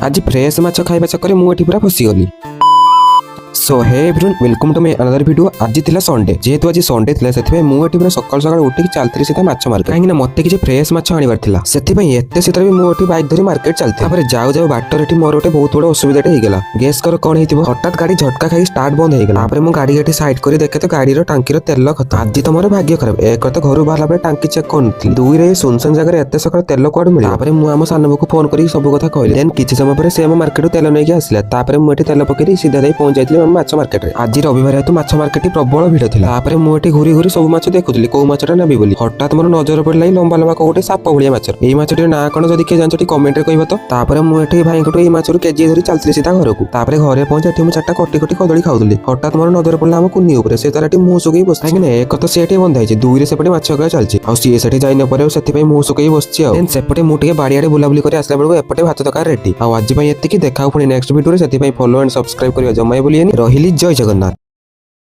आज फ्रेश माछ खाइबा चक्कर में मुझे पूरा फसीगली। So hey everyone welcome to my another video. आज थिला संडे जेहेतु आज संडे थिला सेथिबे मु एठी पूरा सकाळ सकाळ उठिक चलथि सीधा माछ मार्केट काहेकि ना मते किछि फ्रेश माछ आनिबार थिला सेथिबे एते सेतर भी मु एठी बाइक धरि मार्केट चलथि तापर जाउ जाउ बाटर एठी मोर ओटे बहुत बड़ असुविधाटे हे गेला। गेस कर कोन हेतिबो हठात गाड़ी झटका खाई स्टार्ट बंद हे गेला। तापर मु गाड़ी एठी साइड करी देखे तो गाड़ी रो टांकी रो तेल खतम। आज तो मोर भाग्य खराब एक तो घरु बाहला बे टांकी चेक करनथि दुई रे सुनसन जगह रे एते सकाळ तेल कोड मिले। तापर मु आम सानबो को फोन करी सब कथा कहले देन किछि समय पर से हम मार्केट तेल नै के आसिला। तापर मु एठी तेल पकेरी सीधा जाई पहुंच जाइतली माछ मार्केट रे। आज रविवार हेतु माछ मार्केट प्रबल भिड़ थिला। तापर मु एठी घुरी घुरी सब माछ देखुतली को माछटा नेबी बोली हठात मोर नजर पड़ला लंबा लंबा कोटे साप भलिया माछ। एई माछटी ना कोन जदी के जानछटी कमेंट रे कहबो तो। तापर मु एठी भाई कोटो एई माछरु केजी धरि चलथि सीधा घर को। तापर घरे पहुंच एठी मु चारटा कटी कटी कदली खाउतली हठात मोर नजर पड़ला हम कुन्नी ऊपर से तारटी मुंह सुकई बसथाय कि ने एक तो सेठी बंधा हिचे दुई रे सेपटे माछ गया चलछि आ सी सेठी जाई न परे सेति पई मुंह सुकई बसछि आ देन सेपटे मु टिके बाड़ीआडे बुलाबुली करी आसला बेलको एपटे भात तकार रेडी आ आज पई एतिकी देखाउ पुनी नेक्स्ट वीडियो रे सेति पई फॉलो एंड सब्सक्राइब करिया जमाय बोलिएनी रहिली। जय जगन्नाथ।